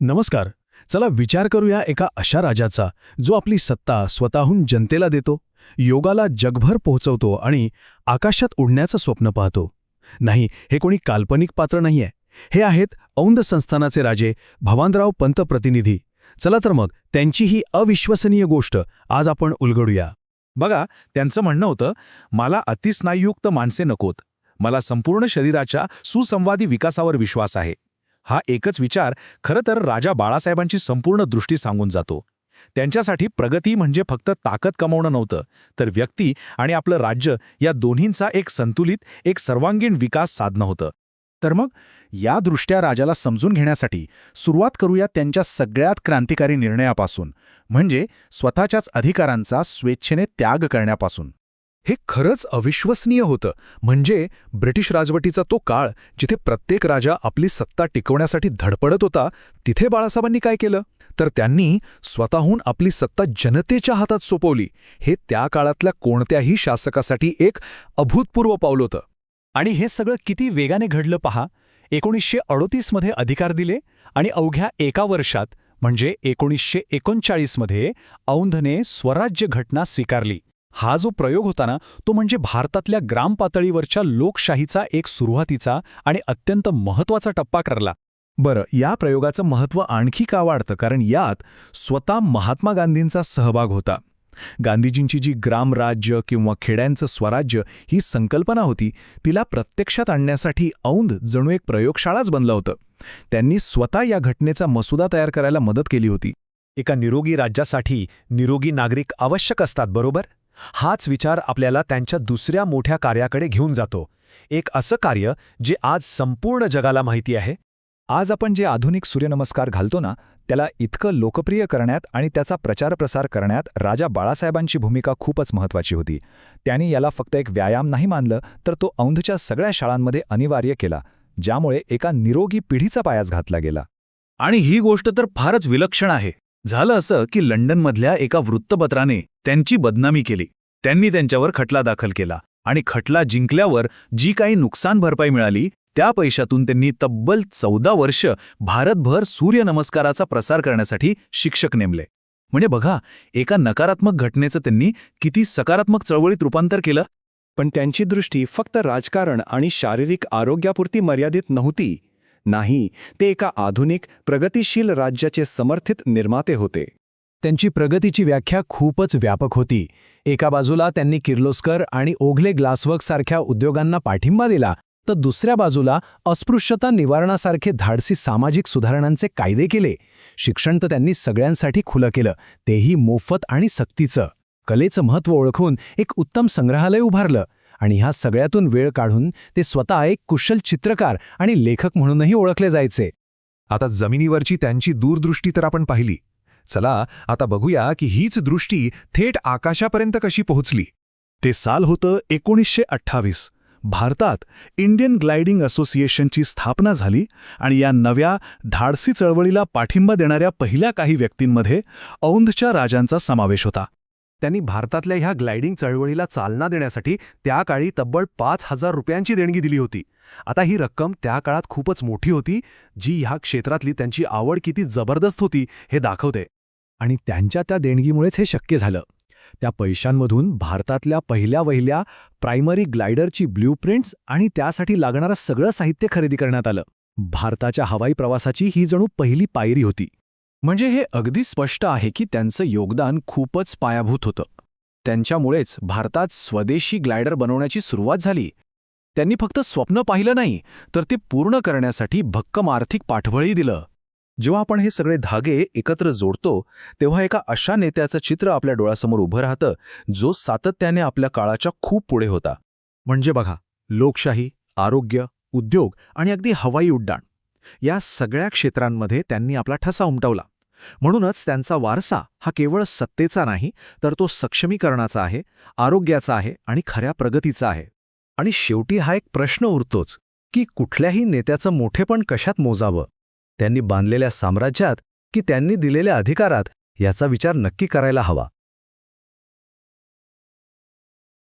नमस्कार. चला विचार करूया एका अशा राजाचा जो आपली सत्ता स्वतःहून जनतेला देतो, योगाला जगभर पोहोचवतो आणि आकाशात उडण्याचं स्वप्न पाहतो. नाही, हे कोणी काल्पनिक पात्र नाहीये. हे आहेत औंध संस्थानाचे राजे भवानराव पंत प्रतिनिधी. चला तर मग त्यांची ही अविश्वसनीय गोष्ट आज आपण उलगडूया. बघा, त्यांचं म्हणणं होतं, मला अतिस्नायुयुक्त माणसे नकोत. मला संपूर्ण शरीराच्या सुसंवादी विकासावर विश्वास आहे. हा एकच विचार खरं तर राजा बाळासाहेबांची संपूर्ण दृष्टी सांगून जातो. त्यांच्यासाठी प्रगती म्हणजे फक्त ताकद कमावणं नव्हतं, तर व्यक्ती आणि आपलं राज्य या दोन्हींचा एक संतुलित, एक सर्वांगीण विकास साधणं होतं. तर मग या दृष्ट्या राजाला समजून घेण्यासाठी सुरुवात करूया त्यांच्या सगळ्यात क्रांतिकारी निर्णयापासून, म्हणजे स्वतःच्याच अधिकारांचा स्वेच्छेने त्याग करण्यापासून. हे खरंच अविश्वसनीय होतं. म्हणजे ब्रिटिश राजवटीचा तो काळ जिथे प्रत्येक राजा आपली सत्ता टिकवण्यासाठी धडपडत होता, तिथे बाळासाहेबांनी काय केलं तर त्यांनी स्वतःहून आपली सत्ता जनतेच्या हातात सोपवली. हे त्या काळातल्या कोणत्याही शासकासाठी एक अभूतपूर्व पाऊल होतं. आणि हे सगळं किती वेगाने घडलं पहा. 1938 मध्ये अधिकार दिले आणि अवघ्या एका वर्षात म्हणजे 1939 मध्ये औंधने स्वराज्य घटना स्वीकारली. हा जो प्रयोग होता ना, तो म्हणजे भारतातल्या ग्रामपातळीवरच्या लोकशाहीचा एक सुरुवातीचा आणि अत्यंत महत्त्वाचा टप्पा ठरला. बरं, या प्रयोगाचं महत्त्व आणखी का वाढतं, कारण यात स्वतः महात्मा गांधींचा सहभाग होता. गांधीजींची जी ग्रामराज्य किंवा खेड्यांचं स्वराज्य ही संकल्पना होती, तिला प्रत्यक्षात आणण्यासाठी औंध जणू एक प्रयोगशाळाच बनलं होतं. त्यांनी स्वतः या घटनेचा मसुदा तयार करायला मदत केली होती. एका निरोगी राज्यासाठी निरोगी नागरिक आवश्यक असतात, बरोबर? हाच विचार आपल्याला त्यांच्या दुसऱ्या मोठ्या कार्याकडे घेऊन जातो. एक असं कार्य जे आज संपूर्ण जगाला माहिती आहे. आज आपण जे आधुनिक सूर्यनमस्कार घालतो ना, त्याला इतकं लोकप्रिय करण्यात आणि त्याचा प्रचारप्रसार करण्यात राजा बाळासाहेबांची भूमिका खूपच महत्त्वाची होती. त्यांनी याला फक्त एक व्यायाम नाही मानलं, तर तो औंधच्या सगळ्या शाळांमध्ये अनिवार्य केला, ज्यामुळे एका निरोगी पिढीचा पायाच घातला गेला. आणि ही गोष्ट तर फारच विलक्षण आहे. झालं असं की लंडनमधल्या एका वृत्तपत्राने त्यांची बदनामी केली. त्यांनी त्यांच्यावर खटला दाखल केला आणि खटला जिंकल्यावर जी काही नुकसान भरपाई मिळाली, त्या पैशातून त्यांनी तब्बल 14 वर्ष भारतभर सूर्यनमस्काराचा प्रसार करण्यासाठी शिक्षक नेमले. म्हणजे बघा, एका नकारात्मक घटनेचं त्यांनी किती सकारात्मक चळवळीत रूपांतर केलं. पण त्यांची दृष्टी फक्त राजकारण आणि शारीरिक आरोग्यापुरती मर्यादित नव्हती. नाही, ते एका आधुनिक, प्रगतिशील राज्याचे समर्थित निर्माते होते. त्यांची प्रगतीची व्याख्या खूपच व्यापक होती. एका बाजूला त्यांनी किर्लोस्कर आणि ओघले ग्लासवर्क सारख्या उद्योगांना पाठिंबा दिला, तर दुसऱ्या बाजूला अस्पृश्यता निवारणासारखे धाडसी सामाजिक सुधारणांचे कायदे केले. शिक्षण तर त्यांनी सगळ्यांसाठी खुलं केलं, तेही मोफत आणि सक्तीचं. कलेचं महत्त्व ओळखून एक उत्तम संग्रहालय उभारलं आणि ह्या सगळ्यातून वेळ काढून ते स्वतः एक कुशल चित्रकार आणि लेखक म्हणूनही ओळखले जायचे. आता जमिनीवरची त्यांची दूरदृष्टी तर आपण पाहिली. चला आता बघूया की हीच दृष्टी थेट आकाशापर्यंत कशी पोहोचली. ते साल होतं 1928. भारतात इंडियन ग्लायडिंग असोसिएशनची स्थापना झाली आणि या नव्या धाडसी चळवळीला पाठिंबा देणाऱ्या पहिल्या काही व्यक्तींमध्ये औंधच्या राजांचा समावेश होता. त्यांनी भारतातल्या ह्या ग्लायडिंग चळवळीला चालना देण्यासाठी त्या काळी तब्बल 5,000 रुपयांची देणगी दिली होती. आता ही रक्कम त्या काळात खूपच मोठी होती, जी ह्या क्षेत्रातली त्यांची आवड किती जबरदस्त होती हे दाखवते. आणि त्यांच्या त्या देणगीमुळेच हे शक्य झालं. त्या पैशांमधून भारतातल्या पहिल्या प्रायमरी ग्लायडरची ब्ल्यूप्रिंट्स आणि त्यासाठी लागणारं सगळं साहित्य खरेदी करण्यात आलं. भारताच्या हवाई प्रवासाची ही जणू पहिली पायरी होती. म्हणजे हे अगदी स्पष्ट आहे की त्यांचं योगदान खूपच पायाभूत होतं. त्यांच्यामुळेच भारतात स्वदेशी ग्लायडर बनवण्याची सुरुवात झाली. त्यांनी फक्त स्वप्न पाहिलं नाही, तर ते पूर्ण करण्यासाठी भक्कम आर्थिक पाठबळही दिलं. जेव्हा आपण हे सगळे धागे एकत्र जोडतो, तेव्हा एका अशा नेत्याचं चित्र आपल्या डोळ्यासमोर उभं राहतं, जो सातत्याने आपल्या काळाच्या खूप पुढे होता. म्हणजे बघा, लोकशाही, आरोग्य, उद्योग आणि अगदी हवाई उड्डाण या सगळ्या क्षेत्रांमध्ये त्यांनी आपला ठसा उमटवला. म्हणूनच त्यांचा वारसा हा केवळ सत्तेचा नाही, तर तो सक्षमीकरणाचा आहे, आरोग्याचा आहे आणि खऱ्या प्रगतीचा आहे. आणि शेवटी हा एक प्रश्न उरतोच की कुठल्याही नेत्याचं मोठेपण कशात मोजावं? त्यांनी बांधलेल्या साम्राज्यात की त्यांनी दिलेल्या अधिकारात, याचा विचार नक्की करायला हवा.